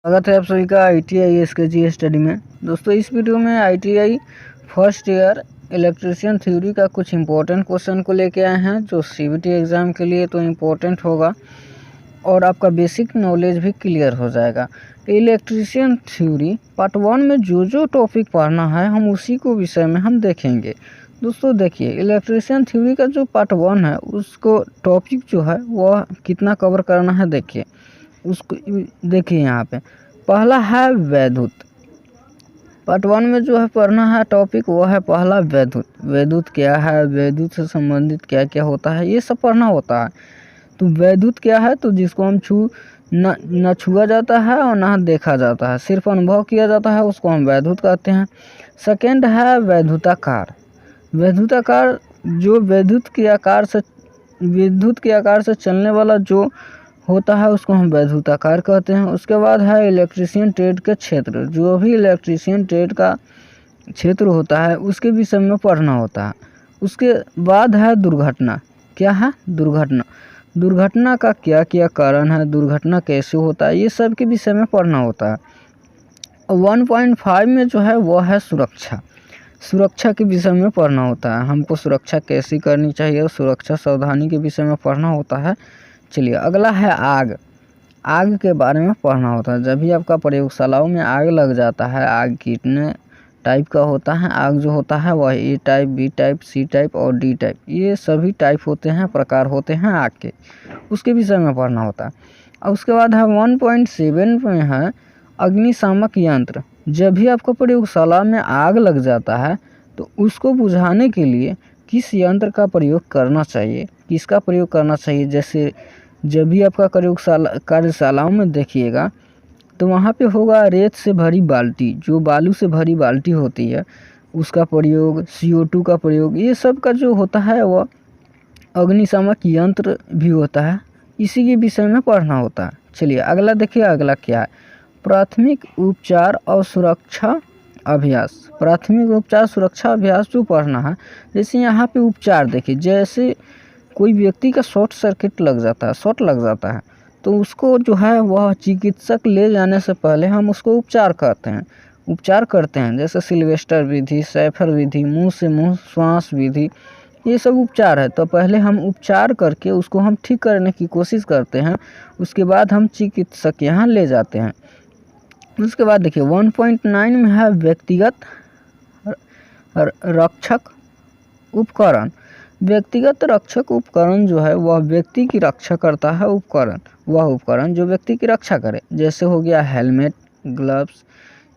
स्वागत है आप सभी का ITI SKG स्टडी में। दोस्तों इस वीडियो में ITI first year electrician theory का कुछ इम्पोर्टेंट क्वेश्चन को लेके आए हैं जो CBT एग्ज़ाम के लिए तो इम्पोर्टेंट होगा और आपका बेसिक नॉलेज भी क्लियर हो जाएगा। इलेक्ट्रीशियन थ्योरी पार्ट 1 में जो टॉपिक पढ़ना है हम उसी को विषय में हम देखेंगे। दोस्तों देखिए, इलेक्ट्रीशियन थ्योरी का जो पार्ट 1 है उसको टॉपिक जो है वह कितना कवर करना है देखिए। उसको देखिए यहाँ पे पहला है वैद्युत। पार्ट 1 में जो है पढ़ना है टॉपिक वो है पहला वैद्युत। वैद्युत क्या है, वैद्युत से संबंधित क्या क्या होता है, ये सब पढ़ना होता है। तो वैद्युत क्या है, तो जिसको हम न छुआ जाता है और ना देखा जाता है, सिर्फ अनुभव किया जाता है, उसको हम वैद्युत कहते हैं। सेकेंड है वैद्युताकार। वैद्युताकार जो विद्युत के आकार से चलने वाला जो होता है उसको हम वैद्युताकार कहते हैं। उसके बाद है इलेक्ट्रीशियन ट्रेड के क्षेत्र। जो भी इलेक्ट्रीशियन ट्रेड का क्षेत्र होता है उसके विषय में पढ़ना होता है। उसके बाद है दुर्घटना। क्या है? दुर्घटना। दुर्घटना का क्या क्या कारण है, दुर्घटना कैसे होता है, ये सब के विषय में पढ़ना होता है। 1.5 में जो है वो है सुरक्षा। सुरक्षा के विषय में पढ़ना होता है, हमको सुरक्षा कैसी करनी चाहिए, सुरक्षा सावधानी के विषय में पढ़ना होता है। चलिए अगला है आग। आग के बारे में पढ़ना होता है। जब भी आपका प्रयोगशालाओं में आग लग जाता है, आग कितने टाइप का होता है, आग जो होता है वह A type, B type, C type और D टाइप, ये सभी टाइप होते हैं, प्रकार होते हैं आग के, उसके विषय में पढ़ना होता है। और उसके बाद है 1.7 में है अग्निशामक यंत्र। जब भी आपको प्रयोगशाला में आग लग जाता है तो उसको बुझाने के लिए किस यंत्र का प्रयोग करना चाहिए, किसका प्रयोग करना चाहिए। जैसे जब भी आपका कार्यशालाओं में देखिएगा तो वहाँ पे होगा रेत से भरी बाल्टी, जो बालू से भरी बाल्टी होती है उसका प्रयोग, CO2 का प्रयोग, ये सब का जो होता है वह अग्निशामक यंत्र भी होता है, इसी के विषय में पढ़ना होता है। चलिए अगला देखिए, अगला क्या है, प्राथमिक उपचार और सुरक्षा अभ्यास। प्राथमिक उपचार सुरक्षा अभ्यास जो पढ़ना है, जैसे यहाँ पे उपचार देखिए, जैसे कोई व्यक्ति का शॉर्ट लग जाता है तो उसको जो है वह चिकित्सक ले जाने से पहले हम उसको उपचार करते हैं। जैसे सिल्वेस्टर विधि, सैफर विधि, मुंह से मुंह श्वास विधि, ये सब उपचार है। तो पहले हम उपचार करके उसको हम ठीक करने की कोशिश करते हैं, उसके बाद हम चिकित्सक यहाँ ले जाते हैं। उसके बाद देखिए 1.9 में है व्यक्तिगत रक्षक उपकरण। व्यक्तिगत रक्षक उपकरण जो है वह व्यक्ति की रक्षा करता है, वह उपकरण जो व्यक्ति की रक्षा करे। जैसे हो गया हेलमेट, ग्लव्स,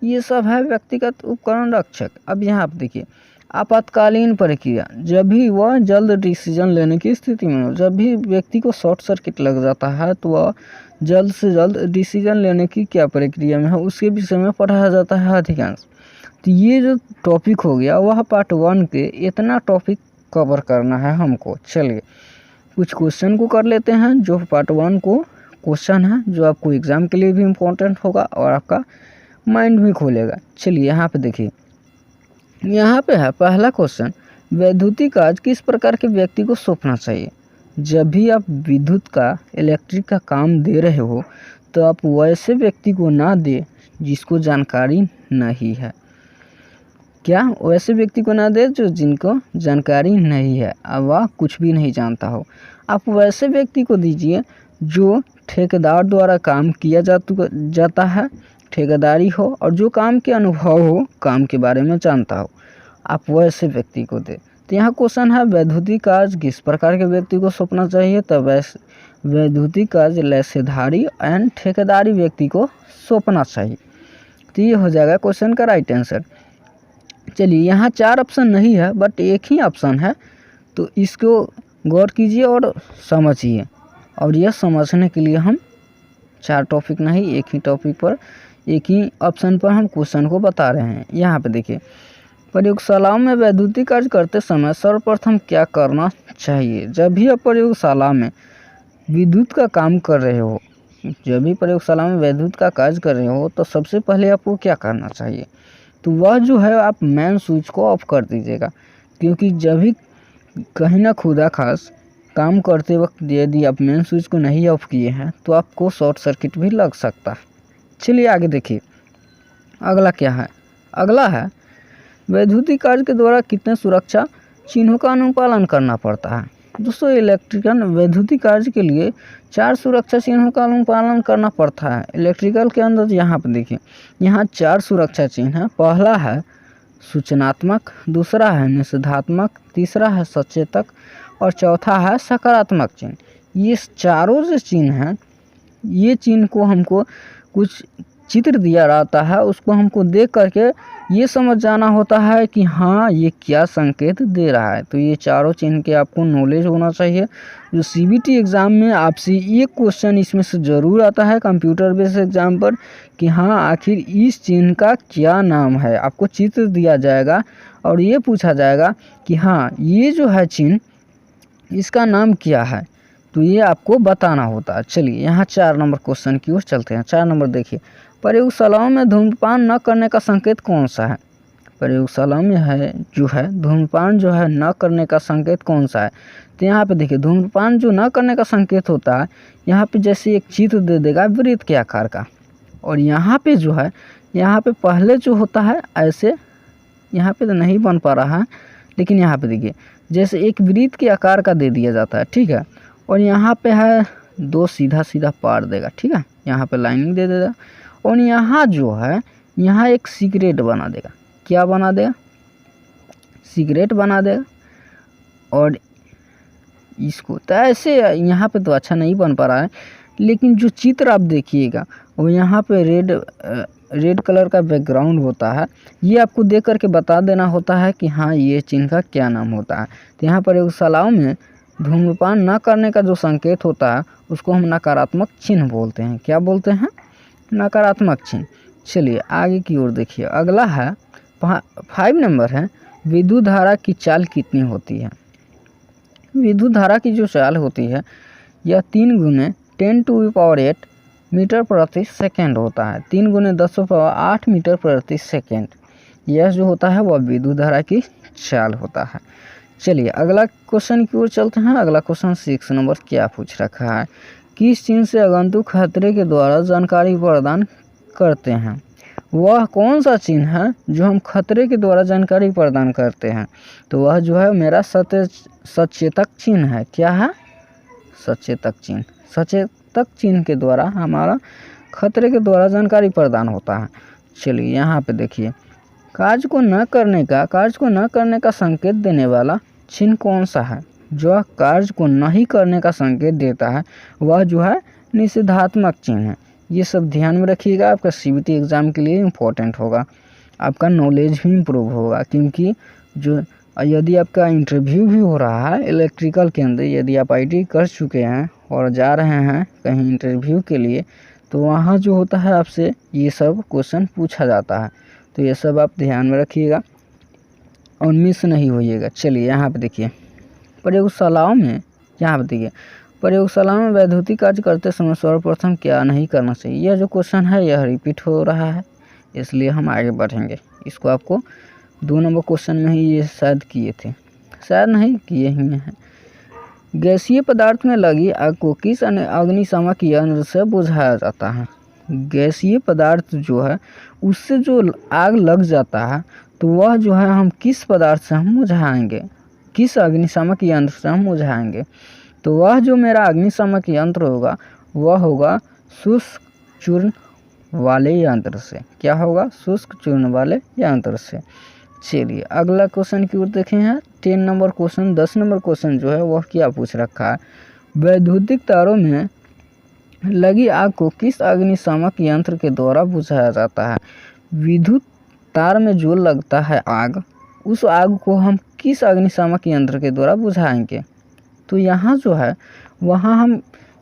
ये सब है व्यक्तिगत उपकरण रक्षक। अब यहाँ आप देखिए आपातकालीन प्रक्रिया, जब भी वह जल्द डिसीजन लेने की स्थिति में हो, जब भी व्यक्ति को शॉर्ट सर्किट लग जाता है तो वह जल्द से जल्द डिसीजन लेने की क्या प्रक्रिया में है उसके विषय में पढ़ाया जाता है अधिकांश। तो ये जो टॉपिक हो गया वह पार्ट 1 के इतना टॉपिक कवर करना है हमको। चलिए कुछ क्वेश्चन को कर लेते हैं जो पार्ट 1 को क्वेश्चन है, जो आपको एग्ज़ाम के लिए भी इम्पोर्टेंट होगा और आपका माइंड भी खोलेगा। चलिए यहाँ पे देखिए, यहाँ पे है पहला क्वेश्चन, वैद्युतिक कार्य किस प्रकार के व्यक्ति को सौंपना चाहिए। जब भी आप विद्युत का, इलेक्ट्रिक का काम दे रहे हो तो आप वैसे व्यक्ति को ना दे जिसको जानकारी नहीं है। क्या? वैसे व्यक्ति को ना दे जो जिनको जानकारी नहीं है, अब वह कुछ भी नहीं जानता हो। आप वैसे व्यक्ति को दीजिए जो ठेकेदार द्वारा काम किया जाता है, ठेकेदारी हो और जो काम के अनुभव हो, काम के बारे में जानता हो, आप वैसे व्यक्ति को दे। तो यहाँ क्वेश्चन है वैद्युतिक कार्य किस प्रकार के व्यक्ति को सौंपना चाहिए, तो वैद्युतिक कार्य लैसेधारी एंड ठेकेदारी व्यक्ति को सौंपना चाहिए। तो ये हो जाएगा क्वेश्चन का राइट आंसर। चलिए यहाँ 4 ऑप्शन नहीं है बट एक ही ऑप्शन है, तो इसको गौर कीजिए और समझिए। और यह समझने के लिए हम 4 टॉपिक नहीं, एक ही टॉपिक पर, एक ही ऑप्शन पर हम क्वेश्चन को बता रहे हैं। यहाँ पे देखिए, प्रयोगशालाओं में वैद्युतिक कार्य करते समय सर्वप्रथम क्या करना चाहिए। जब भी आप प्रयोगशाला में विद्युत का काम कर रहे हो, जब भी प्रयोगशाला में विद्युत का कार्य कर रहे हो तो सबसे पहले आपको क्या करना चाहिए, तो वह जो है आप मेन स्विच को ऑफ कर दीजिएगा। क्योंकि जब भी कहीं ना खुदा खास काम करते वक्त यदि आप मेन स्विच को नहीं ऑफ किए हैं तो आपको शॉर्ट सर्किट भी लग सकता है। चलिए आगे देखिए अगला क्या है। अगला है वैद्युतिक कार्य के द्वारा कितने सुरक्षा चिन्हों का अनुपालन करना पड़ता है। दोस्तों इलेक्ट्रिकल वैद्युतिक कार्य के लिए 4 सुरक्षा चिन्हों का अनुपालन करना पड़ता है। इलेक्ट्रिकल के अंदर यहाँ पर देखिए यहाँ 4 सुरक्षा चिन्ह हैं। पहला है सूचनात्मक, दूसरा है निषेधात्मक, तीसरा है सचेतक और चौथा है सकारात्मक चिन्ह। ये चारों जो चिन्ह हैं ये चिन्ह को हमको कुछ चित्र दिया रहता है, उसको हमको देख करके ये समझ जाना होता है कि हाँ ये क्या संकेत दे रहा है। तो ये चारों चिन्ह के आपको नॉलेज होना चाहिए। जो सीबीटी एग्ज़ाम में आपसे एक क्वेश्चन इसमें से ज़रूर आता है कंप्यूटर बेस्ड एग्ज़ाम पर कि हाँ आखिर इस चिन्ह का क्या नाम है। आपको चित्र दिया जाएगा और ये पूछा जाएगा कि हाँ ये जो है चिन्ह इसका नाम क्या है, तो ये आपको बताना होता है। चलिए यहाँ 4 नंबर क्वेश्चन की ओर चलते हैं। 4 नंबर देखिए प्रयोगशालाओं में धूम्रपान न करने का संकेत कौन सा है। प्रयोगशाला में है जो है धूम्रपान जो है न करने का संकेत कौन सा है। तो यहाँ पे देखिए धूम्रपान जो न करने का संकेत होता है यहाँ पे जैसे एक चित्र दे देगा वृत्त के आकार का, और यहाँ पे जो है यहाँ पे पहले जो होता है ऐसे, यहाँ पे तो नहीं बन पा रहा है लेकिन यहाँ पे देखिए जैसे एक वृत्त के आकार का दे दिया जाता है, ठीक है। और यहाँ पे है 2 सीधा सीधा पार देगा, ठीक है, यहाँ पे लाइनिंग दे देगा। और यहाँ जो है यहाँ एक सिगरेट बना देगा। क्या बना देगा? सिगरेट बना देगा। और इसको तो ऐसे यहाँ पे तो अच्छा नहीं बन पा रहा है लेकिन जो चित्र आप देखिएगा वो यहाँ पे रेड कलर का बैकग्राउंड होता है। ये आपको देख करके बता देना होता है कि हाँ ये चिन्ह का क्या नाम होता है। तो यहाँ प्रयोगशालाओं में धूम्रपान न करने का जो संकेत होता है उसको हम नकारात्मक चिन्ह बोलते हैं। क्या बोलते हैं? नकारात्मक चिन्ह। चलिए आगे की ओर देखिए अगला है 5 नंबर है विद्युत धारा की चाल कितनी होती है। विद्युत धारा की जो चाल होती है यह 3 गुने 10⁸ मीटर प्रति सेकेंड होता है। 3 गुने 10⁸ मीटर प्रति सेकेंड यह जो होता है वह विद्युत धारा की चाल होता है। चलिए अगला क्वेश्चन की ओर चलते हैं। अगला क्वेश्चन 6 नंबर क्या पूछ रखा है, किस चिन्ह से आगंतुक खतरे के द्वारा जानकारी प्रदान करते हैं। वह कौन सा चिन्ह है जो हम खतरे के द्वारा जानकारी प्रदान करते हैं। तो वह जो है मेरा सचेतक चिन्ह है। क्या है? सचेतक चिन्ह। सचेतक चिन्ह के द्वारा हमारा खतरे के द्वारा जानकारी प्रदान होता है। चलिए यहाँ पे देखिए कार्य को न करने का संकेत देने वाला चिन्ह कौन सा है। जो कार्य को नहीं करने का संकेत देता है वह जो है निषेधात्मक चिन्ह है। ये सब ध्यान में रखिएगा, आपका सीबीटी एग्ज़ाम के लिए इम्पोर्टेंट होगा, आपका नॉलेज भी इम्प्रूव होगा। क्योंकि जो यदि आपका इंटरव्यू भी हो रहा है इलेक्ट्रिकल के अंदर, यदि आप आईटी कर चुके हैं और जा रहे हैं कहीं इंटरव्यू के लिए, तो वहाँ जो होता है आपसे ये सब क्वेश्चन पूछा जाता है। तो ये सब आप ध्यान में रखिएगा और मिस नहीं होइएगा। चलिए यहाँ पे देखिए प्रयोगशालाओं में, यहाँ पे देखिए प्रयोगशाला में वैद्युतिक कार्य करते समय सर्वप्रथम क्या नहीं करना चाहिए। यह जो क्वेश्चन है यह रिपीट हो रहा है इसलिए हम आगे बढ़ेंगे। इसको आपको 2 नंबर क्वेश्चन में ही ये शायद किए थे, शायद नहीं किए ही हैं। गैसीय पदार्थ में लगी आग को किस अग्निशामक यंत्र से बुझाया जाता है। गैसीय पदार्थ जो है उससे जो आग लग जाता है तो वह जो है हम किस पदार्थ से हम बुझाएंगे, किस अग्निशामक यंत्र से हम बुझाएंगे। तो वह जो मेरा अग्निशामक यंत्र होगा वह होगा शुष्क चूर्ण वाले यंत्र से। क्या होगा? शुष्क चूर्ण वाले यंत्र से। चलिए अगला क्वेश्चन की ओर देखें हैं 10 नंबर क्वेश्चन। 10 नंबर क्वेश्चन जो है वह क्या पूछ रखा है, वैद्युतिक तारों में लगी आग को किस अग्निशामक यंत्र के द्वारा बुझाया जाता है। विद्युत तार में जो लगता है आग, उस आग को हम किस अग्निशामक यंत्र के द्वारा बुझाएंगे। तो यहाँ जो है वहाँ हम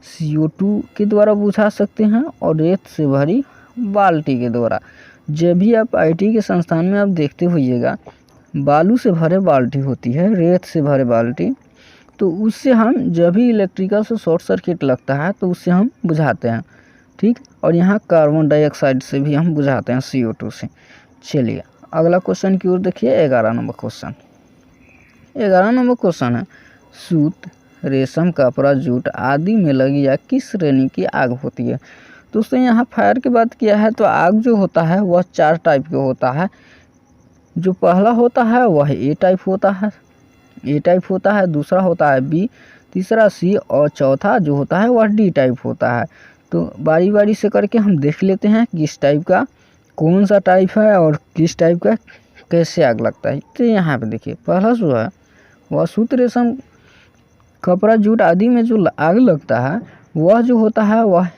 CO2 के द्वारा बुझा सकते हैं और रेत से भरी बाल्टी के द्वारा। जब भी आप आईटी के संस्थान में आप देखते होइएगा बालू से भरे बाल्टी होती है, रेत से भरे बाल्टी, तो उससे हम जब भी इलेक्ट्रिकल से शॉर्ट सर्किट लगता है तो उससे हम बुझाते हैं, ठीक। और यहाँ कार्बन डाइऑक्साइड से भी हम बुझाते हैं, CO2 से। चलिए अगला क्वेश्चन की ओर देखिए 11 नंबर क्वेश्चन। 11 नंबर क्वेश्चन है सूत, रेशम, कपड़ा, जूट आदि में लगी आग किस श्रेणी की आग होती है। दोस्तों यहाँ फायर की बात किया है तो आग जो होता है वह 4 टाइप के होता है। जो पहला होता है वह ए टाइप होता है, दूसरा होता है बी, तीसरा सी और चौथा जो होता है वह डी टाइप होता है। तो बारी बारी से करके हम देख लेते हैं किस टाइप का कौन सा टाइप है और किस टाइप का कैसे आग लगता है। तो यहाँ पे देखिए पहला जो है वह सूत, रेशम, कपड़ा, जूट आदि में जो आग लगता है वह जो होता है वह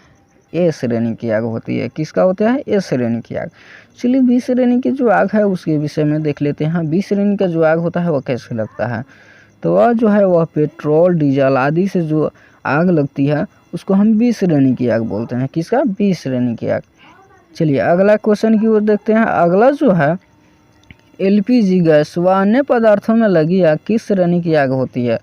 ए श्रेणी की आग होती है। किसका होता है? ए श्रेणी की आग। चलिए बी श्रेणी की जो आग है उसके विषय में देख लेते हैं। बी श्रेणी का जो आग होता है वह कैसे लगता है, तो वह जो है वह पेट्रोल, डीजल आदि से जो आग लगती है उसको हम बी श्रेणी की आग बोलते हैं। किसका? बी श्रेणी की आग। चलिए अगला क्वेश्चन की ओर देखते हैं। अगला जो है एलपीजी गैस व अन्य पदार्थों में लगी आग किस श्रेणी की आग होती है?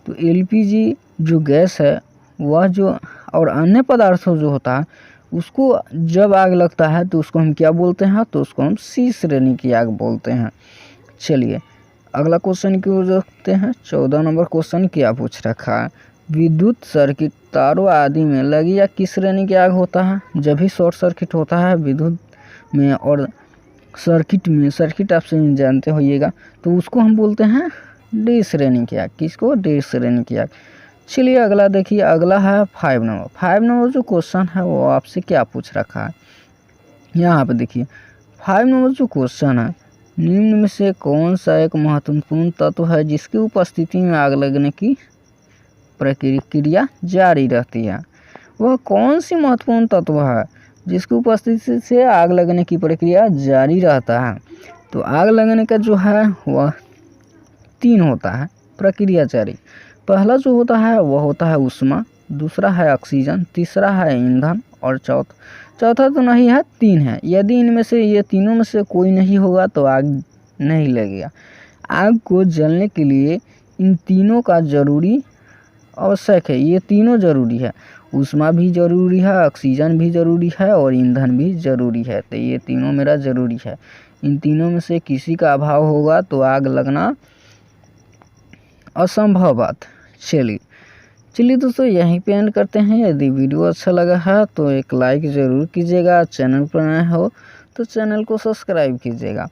तो एलपीजी जो गैस है वह जो और अन्य पदार्थों जो होता है उसको जब आग लगता है तो उसको हम क्या बोलते हैं? तो उसको हम सी श्रेणी की आग बोलते हैं। चलिए अगला क्वेश्चन की ओर देखते हैं। 14 नंबर क्वेश्चन क्या पूछ रखा है? विद्युत सर्किट तारों आदि में लगी आग किस श्रेणी की आग होता है? जब भी शॉर्ट सर्किट होता है विद्युत में और सर्किट में, सर्किट आप सभी जानते होइएगा, तो उसको हम बोलते हैं डी श्रेणी की आग। किसको? डी श्रेणी की आग। चलिए अगला देखिए, अगला है 5 नंबर। 5 नंबर जो क्वेश्चन है वो आपसे क्या पूछ रखा है? यहाँ पे देखिए 5 नंबर जो क्वेश्चन है, निम्न में से कौन सा एक महत्वपूर्ण तत्व है जिसकी उपस्थिति में आग लगने की प्रक्रिया जारी रहती है? वह कौन सी महत्वपूर्ण तत्व है जिसकी उपस्थिति से आग लगने की प्रक्रिया जारी रहता है? तो आग लगने का जो है वह 3 होता है प्रक्रिया जारी। पहला जो होता है वह होता है ऊष्मा, दूसरा है ऑक्सीजन, तीसरा है ईंधन और चौथा तो नहीं है, 3 है। यदि इनमें से ये तीनों में से कोई नहीं होगा तो आग नहीं लगेगा। आग को जलने के लिए इन तीनों का जरूरी आवश्यक है। ये तीनों जरूरी है, ऊष्मा भी जरूरी है, ऑक्सीजन भी जरूरी है और ईंधन भी जरूरी है। तो ये तीनों मेरा जरूरी है। इन तीनों में से किसी का अभाव होगा तो आग लगना असंभव बात। चलिए दोस्तों यहीं पे एंड करते हैं। यदि वीडियो अच्छा लगा है तो एक लाइक ज़रूर कीजिएगा। चैनल पर नए हो तो चैनल को सब्सक्राइब कीजिएगा।